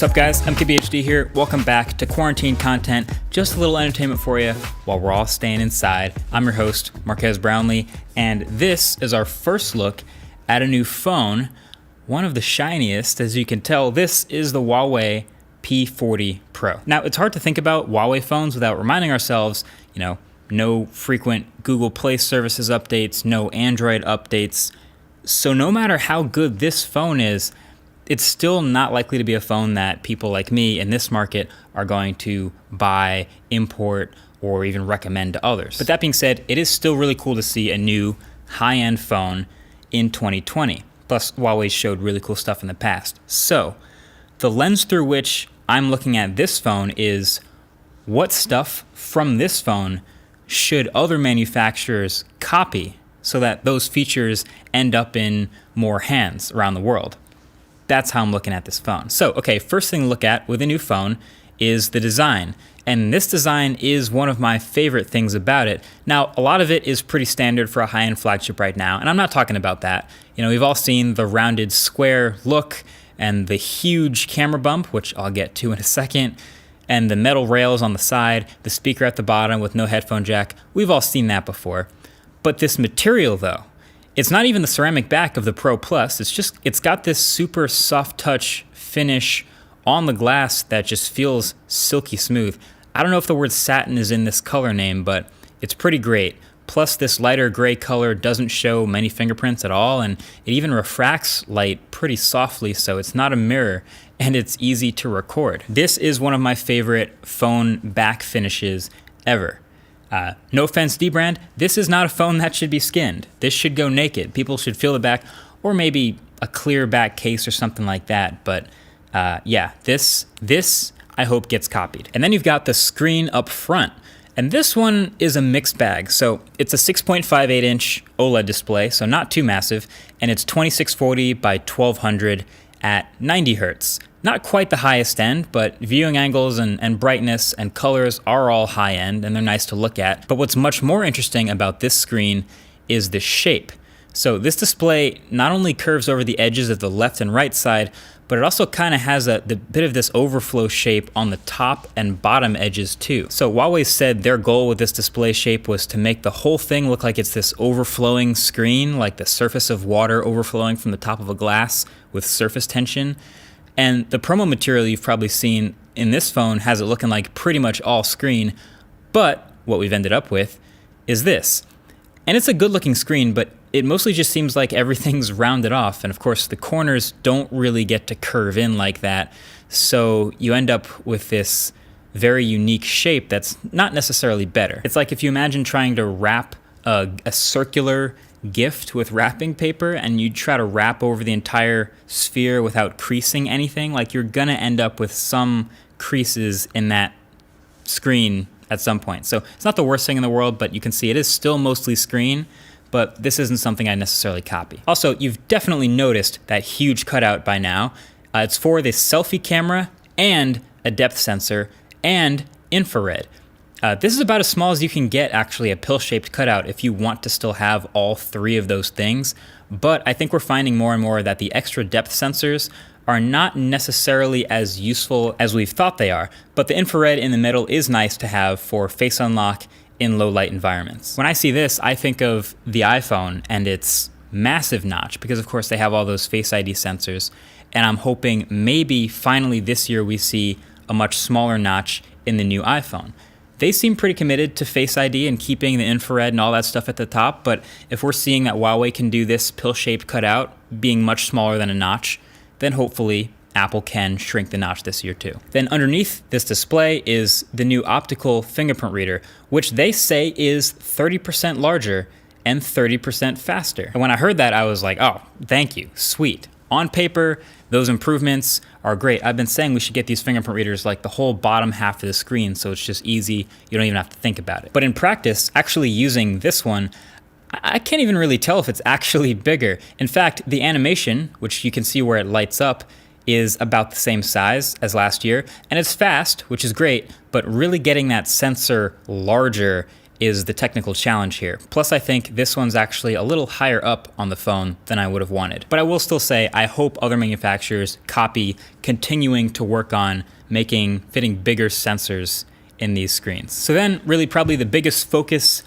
What's up, guys? I'm p40 here. Welcome back to Quarantine Content. Just a little entertainment for you while we're all staying inside. I'm your host, Marquez Brownlee, and this is our first look at a new phone, one of the shiniest. As you can tell, this is the Huawei P40 Pro. Now, it's hard to think about Huawei phones without reminding ourselves, no frequent Google Play services updates, no Android updates. So no matter how good this phone is, it's still not likely to be a phone that people like me in this market are going to buy, import, or even recommend to others. But that being said, it is still really cool to see a new high-end phone in 2020. Plus, Huawei showed really cool stuff in the past. So, the lens through which I'm looking at this phone is what stuff from this phone should other manufacturers copy so that those features end up in more hands around the world. That's how I'm looking at this phone. So, okay, first thing to look at with a new phone is the design. And this design is one of my favorite things about it. Now, a lot of it is pretty standard for a high-end flagship right now, and I'm not talking about that. We've all seen the rounded square look and the huge camera bump, which I'll get to in a second, and the metal rails on the side, the speaker at the bottom with no headphone jack. We've all seen that before. But this material, though, it's not even the ceramic back of the Pro Plus. It's got this super soft touch finish on the glass that just feels silky smooth. I don't know if the word satin is in this color name, but it's pretty great. Plus, this lighter gray color doesn't show many fingerprints at all, and it even refracts light pretty softly, so it's not a mirror, and it's easy to record. This is one of my favorite phone back finishes ever. No offense, D-Brand, this is not a phone that should be skinned. This should go naked. People should feel the back, or maybe a clear back case or something like that. But yeah, this I hope gets copied. And then you've got the screen up front. And this one is a mixed bag. So it's a 6.58-inch OLED display, so not too massive, and it's 2640 by 1200 at 90 hertz. Not quite the highest end, but viewing angles and brightness and colors are all high end, and they're nice to look at. But what's much more interesting about this screen is the shape. So this display not only curves over the edges of the left and right side, but it also kind of has the bit of this overflow shape on the top and bottom edges too. So Huawei said their goal with this display shape was to make the whole thing look like it's this overflowing screen, like the surface of water overflowing from the top of a glass with surface tension. And the promo material you've probably seen in this phone has it looking like pretty much all screen, but what we've ended up with is this. And it's a good looking screen, but it mostly just seems like everything's rounded off, and of course the corners don't really get to curve in like that, so you end up with this very unique shape that's not necessarily better. It's like if you imagine trying to wrap a circular gift with wrapping paper and you try to wrap over the entire sphere without creasing anything, like you're gonna end up with some creases in that screen at some point. So it's not the worst thing in the world, but you can see it is still mostly screen, but this isn't something I necessarily copy. Also, you've definitely noticed that huge cutout by now. It's for the selfie camera and a depth sensor and infrared. This is about as small as you can get, actually, a pill-shaped cutout if you want to still have all three of those things. But I think we're finding more and more that the extra depth sensors are not necessarily as useful as we've thought they are. But the infrared in the middle is nice to have for face unlock in low-light environments. When I see this, I think of the iPhone and its massive notch, because of course they have all those Face ID sensors. And I'm hoping maybe finally this year we see a much smaller notch in the new iPhone. They seem pretty committed to Face ID and keeping the infrared and all that stuff at the top, but if we're seeing that Huawei can do this pill-shaped cutout being much smaller than a notch, then hopefully Apple can shrink the notch this year too. Then underneath this display is the new optical fingerprint reader, which they say is 30% larger and 30% faster. And when I heard that, I was like, oh, thank you, sweet. On paper, those improvements are great. I've been saying we should get these fingerprint readers like the whole bottom half of the screen, so it's just easy, you don't even have to think about it. But in practice, actually using this one, I can't even really tell if it's actually bigger. In fact, the animation, which you can see where it lights up, is about the same size as last year, and it's fast, which is great, but really getting that sensor larger is the technical challenge here. Plus, I think this one's actually a little higher up on the phone than I would have wanted. But I will still say, I hope other manufacturers copy continuing to work on fitting bigger sensors in these screens. So then, really probably the biggest focus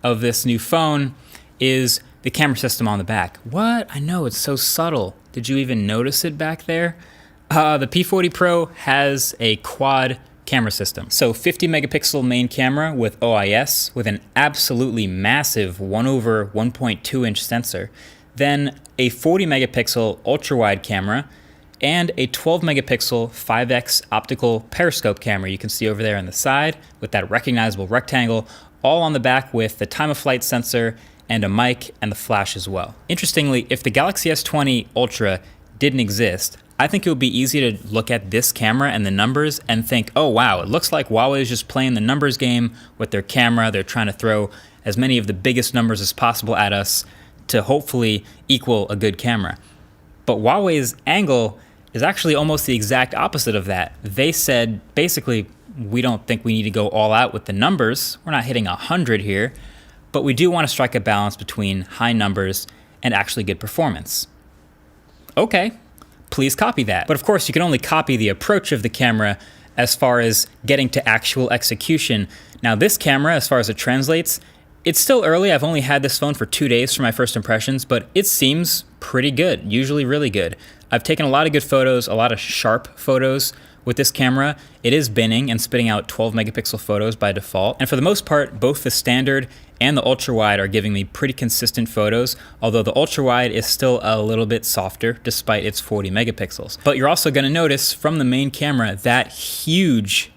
of this new phone is the camera system on the back. What? I know, it's so subtle. Did you even notice it back there? The P40 Pro has a quad camera system. So 50 megapixel main camera with OIS with an absolutely massive 1/1.2 inch sensor. Then a 40 megapixel ultra wide camera and a 12 megapixel 5x optical periscope camera you can see over there on the side with that recognizable rectangle, all on the back with the time of flight sensor and a mic and the flash as well. Interestingly, if the Galaxy S20 Ultra didn't exist, I think it would be easy to look at this camera and the numbers and think, oh wow, it looks like Huawei is just playing the numbers game with their camera. They're trying to throw as many of the biggest numbers as possible at us to hopefully equal a good camera. But Huawei's angle is actually almost the exact opposite of that. They said, basically, we don't think we need to go all out with the numbers. We're not hitting 100 here, but we do want to strike a balance between high numbers and actually good performance. Okay, please copy that. But of course, you can only copy the approach of the camera as far as getting to actual execution. Now this camera, as far as it translates, it's still early. I've only had this phone for 2 days for my first impressions, but it seems pretty good, usually really good. I've taken a lot of good photos, a lot of sharp photos with this camera. It is binning and spitting out 12 megapixel photos by default. And for the most part, both the standard and the ultra wide are giving me pretty consistent photos, although the ultra wide is still a little bit softer despite its 40 megapixels. But you're also gonna notice from the main camera that huge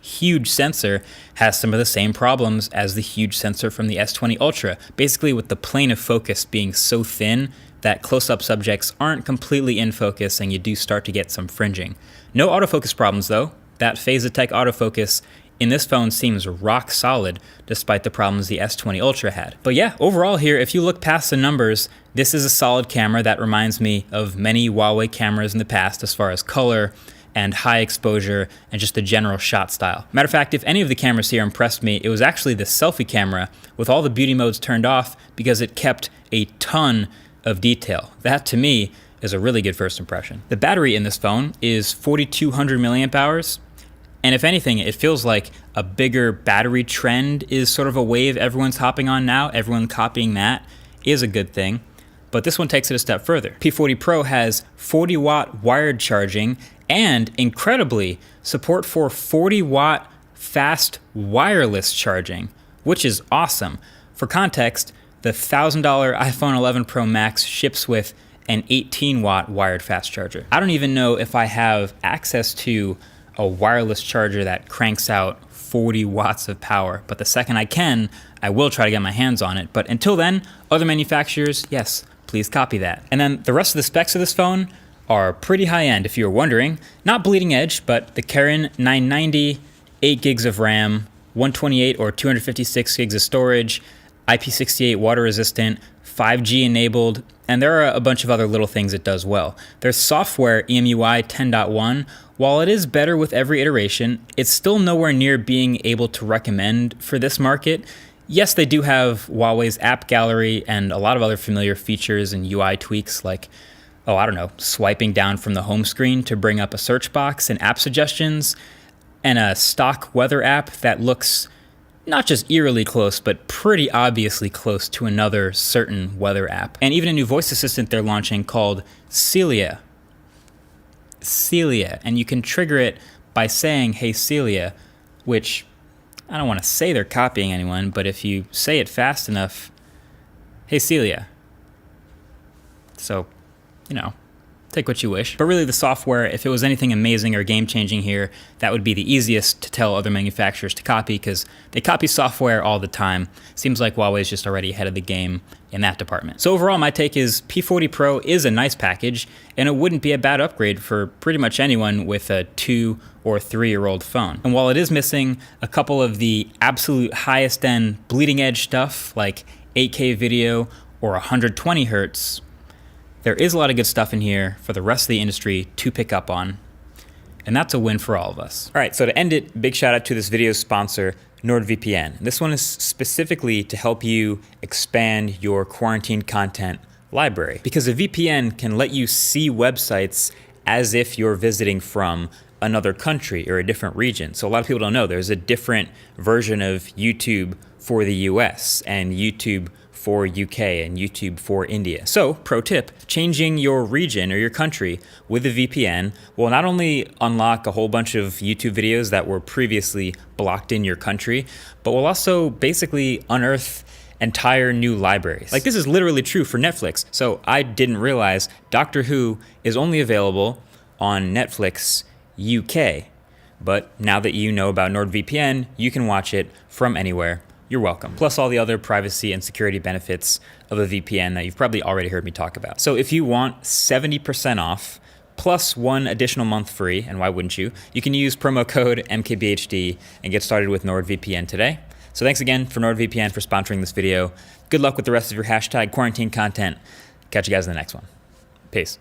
sensor has some of the same problems as the huge sensor from the S20 Ultra, basically with the plane of focus being so thin that close-up subjects aren't completely in focus and you do start to get some fringing. No autofocus problems though. That Phasetech autofocus in this phone seems rock solid despite the problems the S20 Ultra had. But yeah, overall here, if you look past the numbers, this is a solid camera that reminds me of many Huawei cameras in the past as far as color and high exposure and just the general shot style. Matter of fact, if any of the cameras here impressed me, it was actually the selfie camera with all the beauty modes turned off because it kept a ton of detail. That to me is a really good first impression. The battery in this phone is 4,200 milliamp hours. And if anything, it feels like a bigger battery trend is sort of a wave everyone's hopping on now. Everyone copying that is a good thing. But this one takes it a step further. P40 Pro has 40 watt wired charging and incredibly support for 40 watt fast wireless charging, which is awesome. For context, the $1,000 iPhone 11 Pro Max ships with an 18 watt wired fast charger. I don't even know if I have access to a wireless charger that cranks out 40 watts of power, but the second I can, I will try to get my hands on it. But until then, other manufacturers, yes, please copy that. And then the rest of the specs of this phone are pretty high end, if you were wondering. Not bleeding edge, but the Kirin 990, 8 gigs of RAM, 128 or 256 gigs of storage, IP68 water resistant, 5G enabled, and there are a bunch of other little things it does well. There's software EMUI 10.1. While it is better with every iteration, it's still nowhere near being able to recommend for this market. Yes, they do have Huawei's app gallery and a lot of other familiar features and UI tweaks like, oh, I don't know, swiping down from the home screen to bring up a search box and app suggestions, and a stock weather app that looks not just eerily close, but pretty obviously close to another certain weather app. And even a new voice assistant they're launching called Celia. And you can trigger it by saying, hey Celia, which I don't want to say they're copying anyone, but if you say it fast enough, hey Celia. So, you know, take what you wish. But really the software, if it was anything amazing or game-changing here, that would be the easiest to tell other manufacturers to copy because they copy software all the time. Seems like Huawei's just already ahead of the game in that department. So overall, my take is P40 Pro is a nice package, and it wouldn't be a bad upgrade for pretty much anyone with a 2 or 3-year-old phone. And while it is missing a couple of the absolute highest end bleeding edge stuff like 8K video or 120 hertz, there is a lot of good stuff in here for the rest of the industry to pick up on, and that's a win for all of us. All right, so to end it, big shout out to this video's sponsor, NordVPN. This one is specifically to help you expand your quarantine content library, because a VPN can let you see websites as if you're visiting from another country or a different region. So a lot of people don't know there's a different version of YouTube for the US and YouTube for UK and YouTube for India. So, pro tip, changing your region or your country with a VPN will not only unlock a whole bunch of YouTube videos that were previously blocked in your country, but will also basically unearth entire new libraries. Like, this is literally true for Netflix. So I didn't realize Doctor Who is only available on Netflix UK. But now that you know about NordVPN, you can watch it from anywhere. You're welcome. Plus all the other privacy and security benefits of a VPN that you've probably already heard me talk about. So if you want 70% off plus 1 additional month free, and why wouldn't you, you can use promo code MKBHD and get started with NordVPN today. So thanks again for NordVPN for sponsoring this video. Good luck with the rest of your hashtag quarantine content. Catch you guys in the next one. Peace.